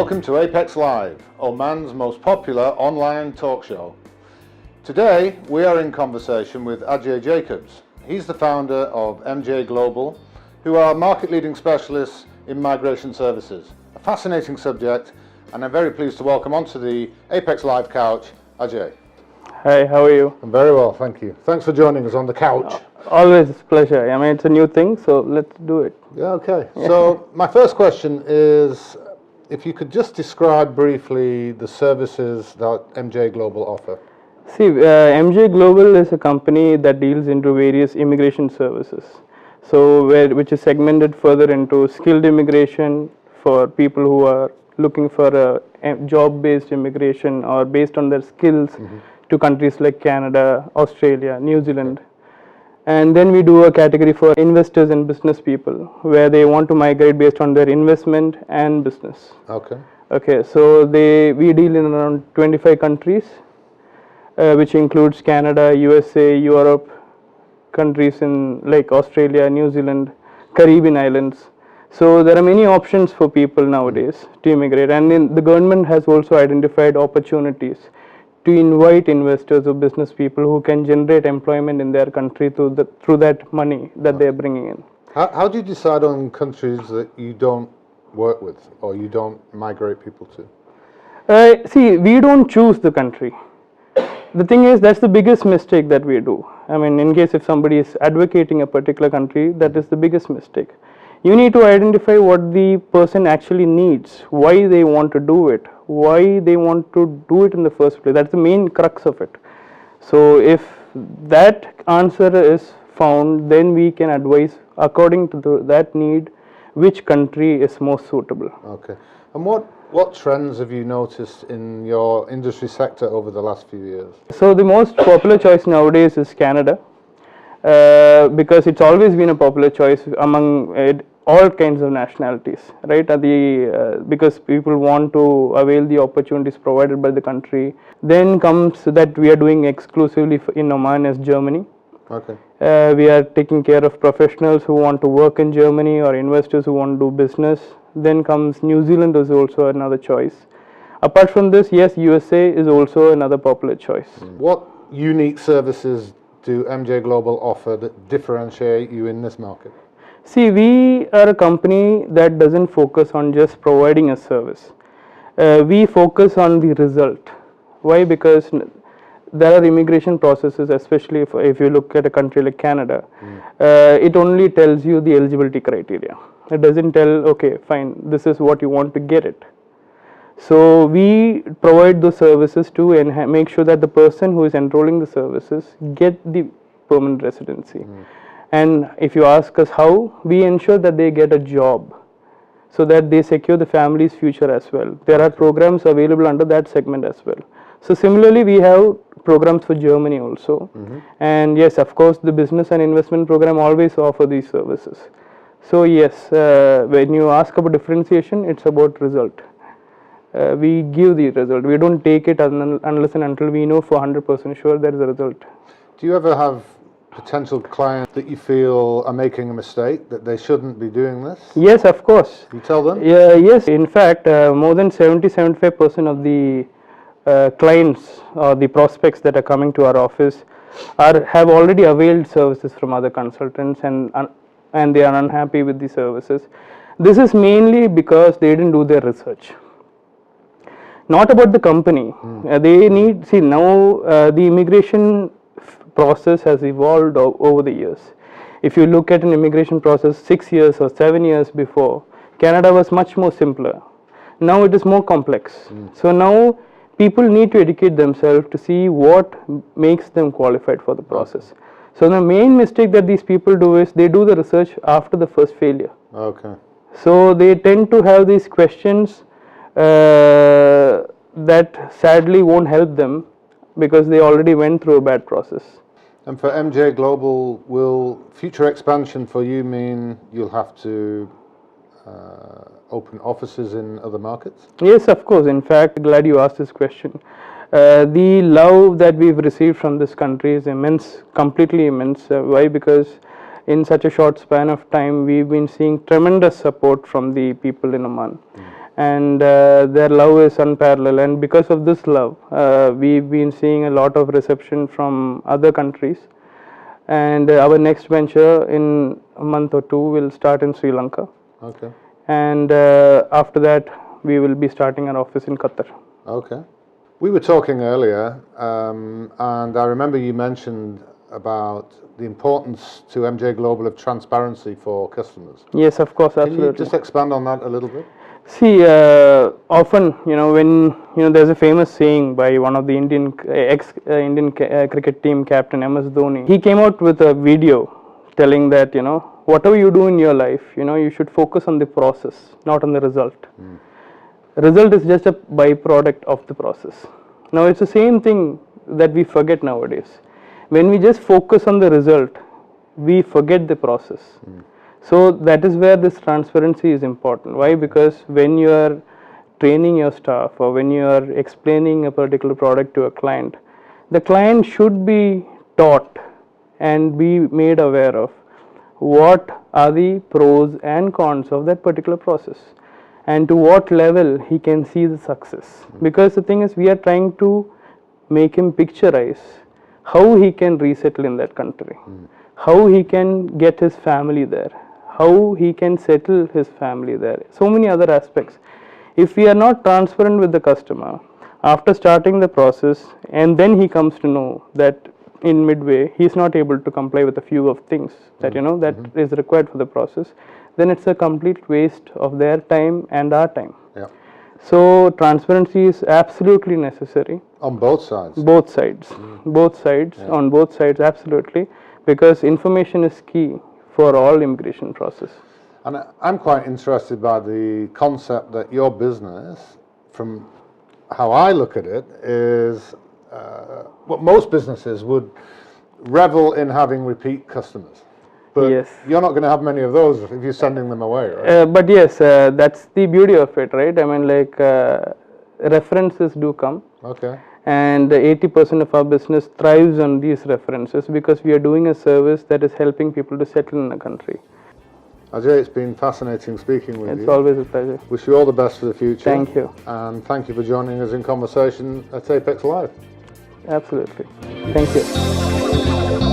Welcome to Apex Live, Oman's most popular online talk show. Today we are in conversation with Ajay Jacobs. He's the founder of MJ Global, who are market-leading specialists in migration services. A fascinating subject, and I'm very pleased to welcome onto the Apex Live couch, Ajay. Hi, how are you? I'm very well, thank you. Thanks for joining us on the couch. Always a pleasure. I mean, it's a new thing, so let's do it. Yeah, okay. So my first question is, if you could just describe briefly the services that MJ Global offer. See, MJ Global is a company that deals into various immigration services. So, which is segmented further into skilled immigration for people who are looking for a job-based immigration or based on their skills to countries like Canada, Australia, New Zealand. And then we do a category for investors and business people where they want to migrate based on their investment and business. Okay, so we deal in around 25 countries, which includes Canada, USA, Europe, countries in like Australia, New Zealand, Caribbean islands. So there are many options for people nowadays to immigrate, and the government has also identified opportunities to invite investors or business people who can generate employment in their country through that money that they are bringing in. How do you decide on countries that you don't work with or you don't migrate people to? See, we don't choose the country. The thing is, that's the biggest mistake that we do. I mean, in case if somebody is advocating a particular country, that is the biggest mistake. You need to identify what the person actually needs, why they want to do it, why they want to do it in the first place. That's the main crux of it. So if that answer is found, then we can advise according to that need which country is most suitable. Okay. And what trends have you noticed in your industry sector over the last few years? So the most popular choice nowadays is Canada, because it's always been a popular choice among all kinds of nationalities, right? Because people want to avail the opportunities provided by the country. Then comes that we are doing exclusively in Oman as Germany. Okay. We are taking care of professionals who want to work in Germany or investors who want to do business. Then comes New Zealand is also another choice. Apart from this, yes, USA is also another popular choice. What unique services do MJ Global offer that differentiate you in this market? See, we are a company that doesn't focus on just providing a service. We focus on the result. Why? Because there are immigration processes, especially if you look at a country like Canada, it only tells you the eligibility criteria. It doesn't tell, okay, fine, this is what you want to get it. So we provide those services to make sure that the person who is enrolling the services get the permanent residency. And if you ask us how, we ensure that they get a job so that they secure the family's future as well. There are programs available under that segment as well. So similarly, we have programs for Germany also. And yes, of course, the business and investment program always offer these services. So yes, when you ask about differentiation, it's about result. We give the result. We don't take it unless and until we know for 100% sure there is a result. Do you ever have potential clients that you feel are making a mistake, that they shouldn't be doing this? Yes, of course. You tell them? Yes, in fact, more than 70-75% of the clients or the prospects that are coming to our office have already availed services from other consultants and they are unhappy with the services. This is mainly because they didn't do their research. Not about the company. They need, see now the immigration process has evolved over the years. If you look at an immigration process 6 years or 7 years before, Canada was much more simpler. Now it is more complex. So now people need to educate themselves to see what makes them qualified for the process. So the main mistake that these people do is they do the research after the first failure. Okay. So they tend to have these questions that sadly won't help them because they already went through a bad process. And for MJ Global, will future expansion for you mean you'll have to open offices in other markets? Yes, of course. In fact, glad you asked this question. The love that we've received from this country is immense, completely immense. Why? Because in such a short span of time, we've been seeing tremendous support from the people in Oman. and their love is unparalleled. And because of this love, we've been seeing a lot of reception from other countries. And our next venture in a month or two will start in Sri Lanka. Okay. And after that, we will be starting an office in Qatar. Okay. We were talking earlier, and I remember you mentioned about the importance to MJ Global of transparency for customers. Yes, of course, Can absolutely. you just expand on that a little bit? See, often, when there's a famous saying by one of the Indian cricket team captain MS Dhoni. He came out with a video telling that whatever you do in your life, you should focus on the process, not on the result. Result is just a byproduct of the process. Now it's the same thing that we forget nowadays. When we just focus on the result, we forget the process. So that is where this transparency is important. Why? Because when you are training your staff or when you are explaining a particular product to a client, the client should be taught and be made aware of what are the pros and cons of that particular process and to what level he can see the success. Because the thing is, we are trying to make him picturize how he can resettle in that country, how he can get his family there, how he can settle his family there, so many other aspects. If we are not transparent with the customer after starting the process and then he comes to know that in midway he is not able to comply with a few of things that that is required for the process, then it's a complete waste of their time and our time. Yeah. So transparency is absolutely necessary. On both sides. Both sides. Both sides. Yeah. On both sides, absolutely. Because information is key for all immigration process. And I'm quite interested by the concept that your business, from how I look at it, is what most businesses would revel in having repeat customers. But Yes. you're not going to have many of those if you're sending them away, right? But yes, that's the beauty of it, right? I mean, references do come. Okay. And 80% of our business thrives on these references because we are doing a service that is helping people to settle in a country. Ajay, it's been fascinating speaking with It's you. always a pleasure. Wish you all the best for the future. Thank you. And thank you for joining us in conversation at Apex Live. Absolutely. Thank you.